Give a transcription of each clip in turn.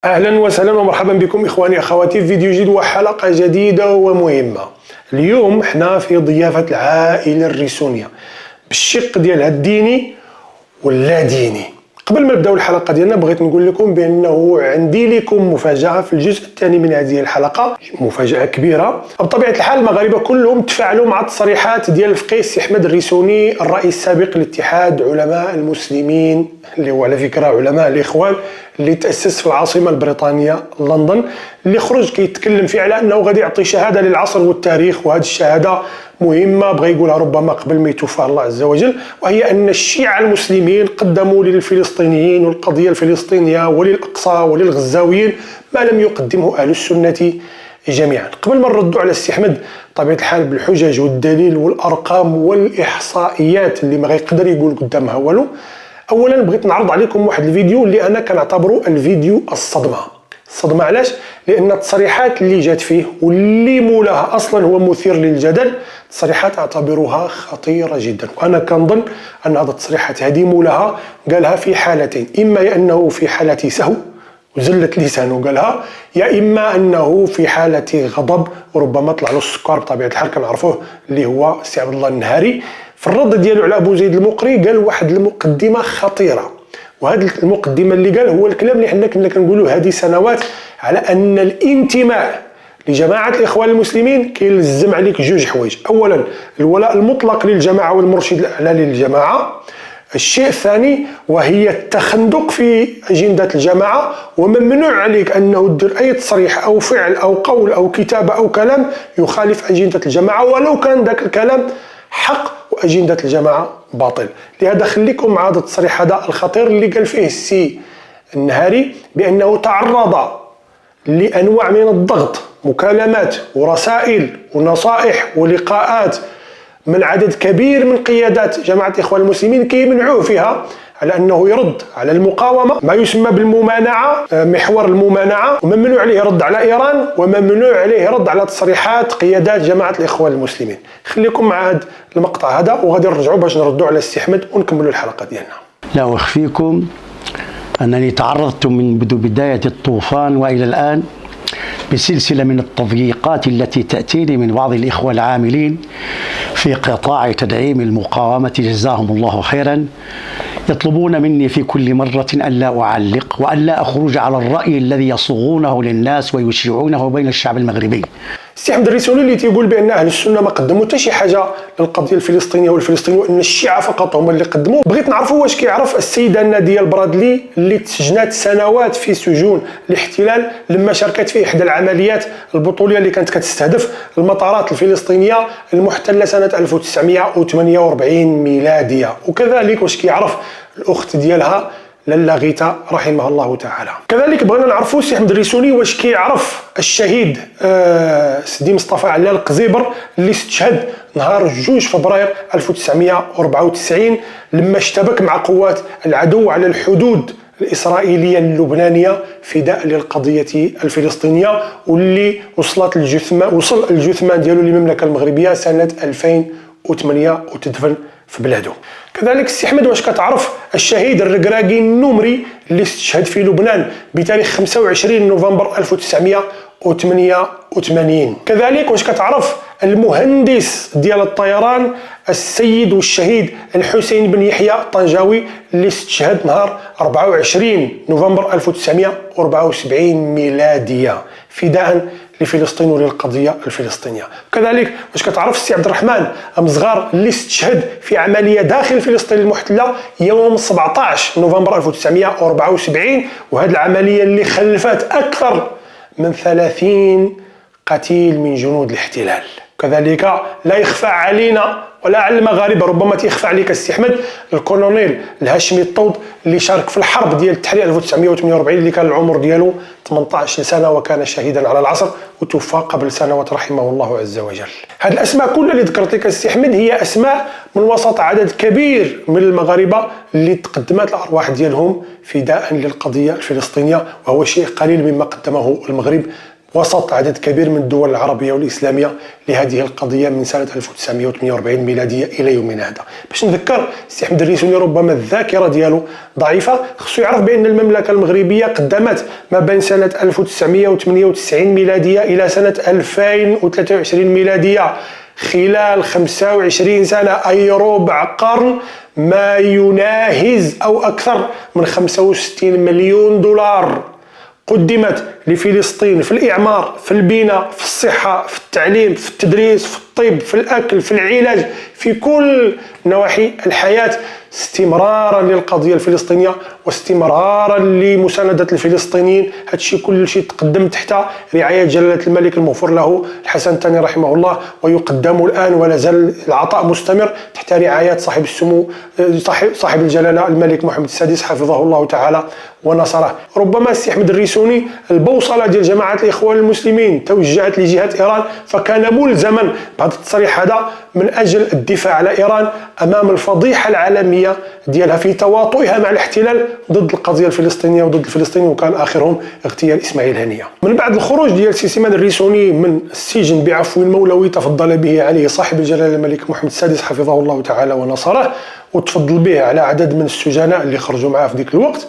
أهلا وسهلا ومرحبا بكم إخواني أخواتي في فيديو جديد وحلقة جديدة ومهمة. اليوم حنا في ضيافة العائلة الريسونية بالشق ديالها الديني واللا ديني. قبل ما نبداو الحلقة ديالنا بغيت نقول لكم بأنه عندي لكم مفاجأة في الجزء الثاني من هذه الحلقة، مفاجأة كبيرة. بطبيعة الحال المغاربة كلهم تفاعلوا مع التصريحات ديال الفقيه السي أحمد الريسوني الرئيس السابق لاتحاد علماء المسلمين، اللي هو على فكرة علماء الإخوان، اللي تأسس في العاصمة البريطانية لندن، اللي خرج كيتكلم فيه على أنه غادي يعطي شهادة للعصر والتاريخ. وهذه الشهادة مهمة بغى يقولها ربما قبل ما يتوفى الله عز وجل، وهي أن الشيعة المسلمين قدموا للفلسطينيين والقضية الفلسطينية وللأقصى وللغزاويين ما لم يقدمه أهل السنة جميعا. قبل ما نردوا على السي أحمد طبيعة الحال بالحجج والدليل والأرقام والإحصائيات اللي ما غيقدر يقول قدامها والو، اولا بغيت نعرض عليكم واحد الفيديو اللي انا كنعتبره الفيديو الصدمه. علاش؟ لان التصريحات اللي جات فيه واللي مولاها اصلا هو مثير للجدل، تصريحات اعتبرها خطيره جدا. وانا كنظن ان هذه التصريحات هذه مولاها قالها في حالتين، اما انه في حاله سهو وزلت لسانه قالها، يا اما انه في حاله غضب وربما طلع له السكر بطبيعه الحال كنعرفوه، اللي هو السي عبد الله النهاري. في الرد ديالو على ابو زيد المقري قال واحد المقدمه خطيره، وهذه المقدمه اللي قال هو الكلام اللي حنا كنا كنقولوا هذه سنوات، على ان الانتماء لجماعه الاخوان المسلمين كيلزم عليك جوج حوايج. اولا الولاء المطلق للجماعه والمرشد الاعلى للجماعه. الشيء الثاني وهي التخندق في أجندة الجماعة، وممنوع عليك أنه تدير أي تصريح أو فعل أو قول أو كتابة أو كلام يخالف أجندة الجماعة ولو كان ذاك الكلام حق وأجندة الجماعة باطل. لهذا خليكم مع هذا التصريح هذا الخطير اللي قال فيه السي النهاري بأنه تعرض لأنواع من الضغط، مكالمات ورسائل ونصائح ولقاءات من عدد كبير من قيادات جماعة الإخوان المسلمين كيمنعوه فيها على أنه يرد على المقاومة، ما يسمى بالممانعة، محور الممانعة، وممنوع عليه يرد على إيران، وممنوع عليه يرد على تصريحات قيادات جماعة الإخوان المسلمين. خليكم مع هذا المقطع هذا وغادي نرجعوا باش نردوا على السي أحمد ونكملوا الحلقة ديالنا. لا أخفيكم أنني تعرضت منذ بداية الطوفان وإلى الآن بسلسلة من التضييقات التي تأتيني من بعض الإخوة العاملين في قطاع تدعيم المقاومة جزاهم الله خيرا، يطلبون مني في كل مرة ألا أعلق وألا أخرج على الرأي الذي يصوغونه للناس ويشيعونه بين الشعب المغربي. السي أحمد الريسوني اللي تيقول بان اهل السنه ما قدموا حتى شي حاجه للقضيه الفلسطينيه والفلسطينيين، وان الشيعه فقط هم اللي قدموا. بغيت نعرفوا واش كيعرف السيده ناديه البرادلي اللي تسجنات سنوات في سجون الاحتلال لما شاركت في احدى العمليات البطوليه اللي كانت كتستهدف المطارات الفلسطينيه المحتله سنه 1948 ميلاديه. وكذلك واش كيعرف الاخت ديالها لالا غيتا رحمها الله تعالى. كذلك بغينا نعرفوا السي أحمد الريسوني واش كيعرف الشهيد سيدي مصطفى علال القزيبر اللي استشهد نهار 2 فبراير 1994 لما اشتبك مع قوات العدو على الحدود الإسرائيلية اللبنانية فداء للقضية الفلسطينية، واللي وصل الجثمان ديالو للمملكة المغربية سنة 2008 وتدفن في بلاده. كذلك السي أحمد واش كتعرف الشهيد الركراكي النمري اللي استشهد في لبنان بتاريخ 25 نوفمبر 1988. كذلك واش كتعرف المهندس ديال الطيران السيد والشهيد الحسين بن يحيى الطنجاوي اللي استشهد نهار 24 نوفمبر 1974 ميلادية فداء لفلسطين وللقضية الفلسطينية. كذلك واش كتعرف السي عبد الرحمن مزغار اللي استشهد في عملية داخل فلسطين المحتلة يوم 17 نوفمبر 1974، وهذه العملية اللي خلفت أكثر من 30 قتيل من جنود الاحتلال. كذلك لا يخفى علينا ولا على المغاربه، ربما تيخفى عليك السي أحمد، الكولونيل الهاشمي الطود اللي شارك في الحرب ديال التحرير 1948 اللي كان العمر ديالو 18 سنه وكان شهيدا على العصر وتوفى قبل سنوات رحمه الله عز وجل. هذه الاسماء كلها اللي ذكرت لك السي أحمد هي اسماء من وسط عدد كبير من المغاربه اللي تقدمت الارواح ديالهم فداء للقضيه الفلسطينيه، وهو شيء قليل مما قدمه المغرب وسط عدد كبير من الدول العربية والإسلامية لهذه القضية من سنة 1948 ميلادية إلى يومنا هذا. باش نذكر السي أحمد الريسوني ربما الذاكرة ديالو ضعيفة، خصو يعرف بأن المملكة المغربية قدمت ما بين سنة 1998 ميلادية إلى سنة 2023 ميلادية، خلال 25 سنة أي ربع قرن، ما يناهز أو أكثر من 65 مليون دولار قدمت لفلسطين في الإعمار، في البناء، في الصحة، في التعليم، في التدريس، في الطب، في الأكل، في العلاج، في كل نواحي الحياة، استمرارا للقضية الفلسطينية واستمرارا لمساندة الفلسطينيين. هادشي كل شيء تقدم تحت رعاية جلالة الملك المغفور له الحسن الثاني رحمه الله، ويقدم الآن ولا زال العطاء مستمر تحت رعاية صاحب السمو صاحب الجلالة الملك محمد السادس حفظه الله تعالى ونصره. ربما السي أحمد الريسوني البوصلة ديال جماعة الإخوان المسلمين توجهت لجهة إيران، فكان ملزما بهذا التصريح هذا من أجل الدفاع على إيران أمام الفضيحة العالمية ديالها في تواطؤها مع الاحتلال ضد القضية الفلسطينية وضد الفلسطينيين، وكان آخرهم اغتيال إسماعيل هنية. من بعد الخروج ديال سي سليمان الريسوني من السجن بعفو مولوي تفضل به عليه صاحب الجلالة الملك محمد السادس حفظه الله تعالى ونصره، وتفضل به على عدد من السجناء اللي خرجوا معاه في ذيك الوقت،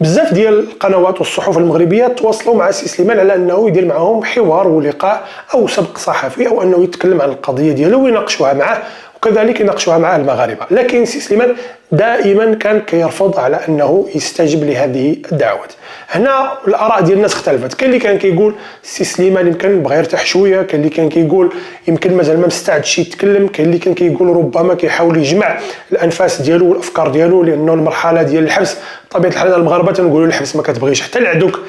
بزاف ديال القنوات والصحف المغربيه تواصلوا مع سي سليمان على انه يدير معهم حوار ولقاء او سبق صحفي، او انه يتكلم عن القضيه ديالو ويناقشوها معه، وكذلك يناقشوها مع المغاربه. لكن سي سليمان دائما كان كيرفض على انه يستجب لهذه الدعوات. هنا الاراء ديال الناس اختلفت، كاين اللي كان كيقول سي سليمان يمكن بغى يرتاح شويه، كاين اللي كان كيقول يمكن مازال ما مستعدش يتكلم، كاين اللي كان كيقول ربما كيحاول يجمع الانفاس ديالو والافكار ديالو، لانه المرحله ديال الحبس بطبيعه الحال المغاربه تنقولوا الحبس ما كتبغيش حتى العدوك،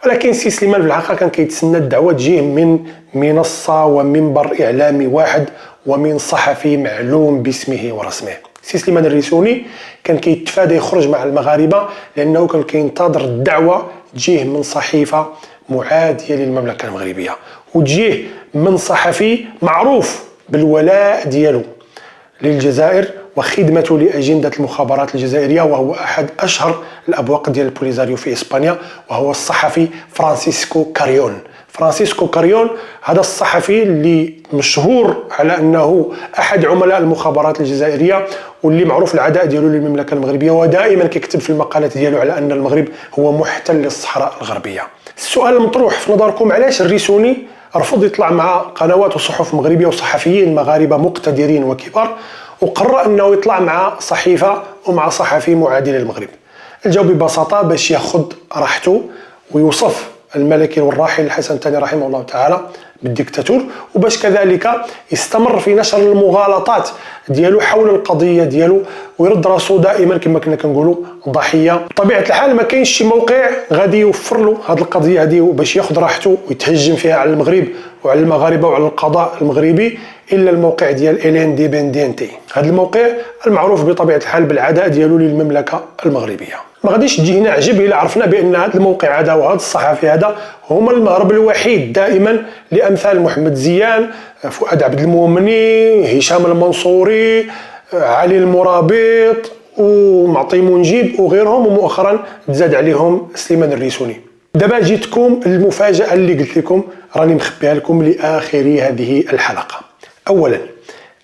ولكن سي سليمان في الحقيقه كان كيتسنى الدعوه تجيه من منصه ومنبر اعلامي واحد ومن صحفي معلوم باسمه ورسمه. سي سليمان الريسوني كان كيتفادى يخرج مع المغاربه لانه كان كينتظر الدعوه تجيه من صحيفه معاديه للمملكه المغربيه، وتجيه من صحفي معروف بالولاء ديالو للجزائر وخدمته لأجندة المخابرات الجزائرية، وهو أحد أشهر الأبواق ديال البوليزاريو في إسبانيا، وهو الصحفي فرانسيسكو كاريون. فرانسيسكو كاريون هذا الصحفي اللي مشهور على أنه أحد عملاء المخابرات الجزائرية، واللي معروف العداء ديالو للمملكة المغربية، ودائما كيكتب في المقالات ديالو على أن المغرب هو محتل للصحراء الغربية. السؤال المطروح في نظركم، علاش الريسوني رفض يطلع مع قنوات وصحف مغربية وصحفيين مغاربة مقتدرين وكبار، وقرر انه يطلع مع صحيفه ومع صحفي معادي للمغرب؟ الجواب ببساطه باش ياخذ راحته ويوصف الملكي والراحل الحسن الثاني رحمه الله تعالى بالديكتاتور، وباش كذلك يستمر في نشر المغالطات ديالو حول القضيه ديالو، ويرد راسو دائما كما كنا كنقولوا ضحيه. بطبيعه الحال ما كاينش شي موقع غادي يوفر له هذه القضيه هذه باش ياخذ راحته ويتهجم فيها على المغرب وعلى المغاربه وعلى القضاء المغربي الا الموقع ديال إلينديبندينتي. هذا الموقع المعروف بطبيعه الحال بالعداء ديالو للمملكه المغربيه. ما غاديش تجينا عجب الا عرفنا بان هذا الموقع هذا وهذا الصحفي هذا هما المهرب الوحيد دائما لامثال محمد زيان، فؤاد عبد المؤمني، هشام المنصوري، علي المرابط ومعطي منجيب وغيرهم، ومؤخرا تزاد عليهم سليمان الريسوني. دابا جيتكم المفاجاه اللي قلت لكم راني مخبيها لكم لاخر هذه الحلقه. اولا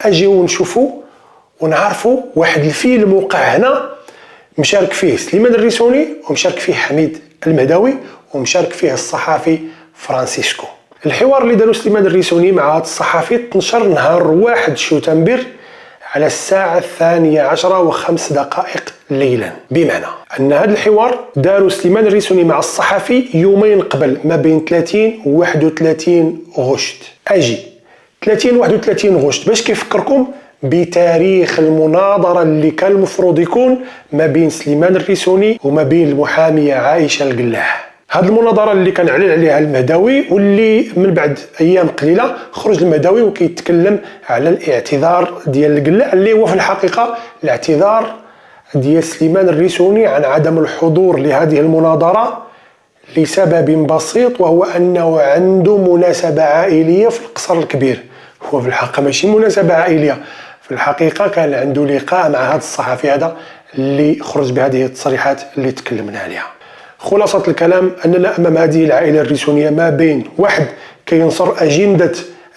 اجيو نشوفوا ونعرفوا واحد الفيلم وقع هنا مشارك فيه سليمان الريسوني، ومشارك فيه حميد المهداوي، ومشارك فيه الصحافي فرانسيسكو. الحوار اللي دارو سليمان الريسوني مع هذا الصحافي تنشر نهار 1 شتنبر على الساعة 12:05 ليلا، بمعنى أن هذا الحوار دارو سليمان الريسوني مع الصحافي يومين قبل، ما بين 30 و 31 غشت. أجي 30 و 31 غشت باش كيفكركم بتاريخ المناظرة اللي كان المفروض يكون ما بين سليمان الريسوني وما بين المحامية عائشة القلاح. هذه المناظرة اللي كان علل عليها المهداوي، واللي من بعد أيام قليلة خرج المهداوي وكيتكلم على الاعتذار ديال القلاح، اللي هو في الحقيقة الاعتذار ديال سليمان الريسوني عن عدم الحضور لهذه المناظرة لسبب بسيط، وهو أنه عنده مناسبة عائلية في القصر الكبير. هو في الحقيقة ماشي مناسبة عائلية، في الحقيقة كان عنده لقاء مع هذا الصحفي هذا اللي خرج بهذه التصريحات اللي تكلمنا عليها. خلاصة الكلام أننا أمام هذه العائلة الريسونية ما بين واحد كينصر أجندة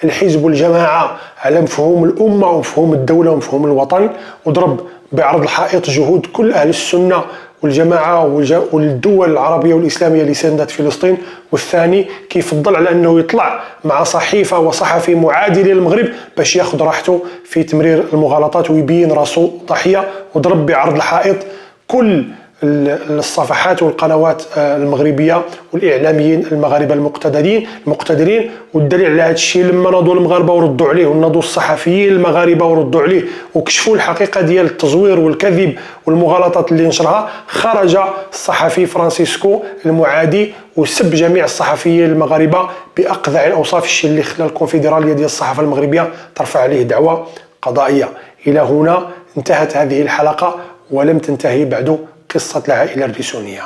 الحزب والجماعة على مفهوم الأمة ومفهوم الدولة ومفهوم الوطن، وضرب بعرض الحائط جهود كل أهل السنة والجماعة والدول العربية والإسلامية اللي ساندت فلسطين، والثاني كيفضل على أنه يطلع مع صحيفة وصحفي معادي للمغرب باش ياخذ راحته في تمرير المغالطات ويبين راسه ضحية، وضرب بعرض الحائط كل الصفحات والقنوات المغربيه والاعلاميين المغاربه المقتدرين. والدليل على هذا الشيء لما ناضوا المغاربه وردوا عليه، وناضوا الصحفيين المغاربه وردوا عليه وكشفوا الحقيقه ديال التزوير والكذب والمغالطات اللي نشرها، خرج الصحفي فرانسيسكو المعادي وسب جميع الصحفيين المغاربه باقذع الاوصاف، الشيء اللي خلى الكونفدراليه ديال الصحافه المغربيه ترفع عليه دعوى قضائيه. الى هنا انتهت هذه الحلقه ولم تنتهي بعد قصة العائلة الريسونية.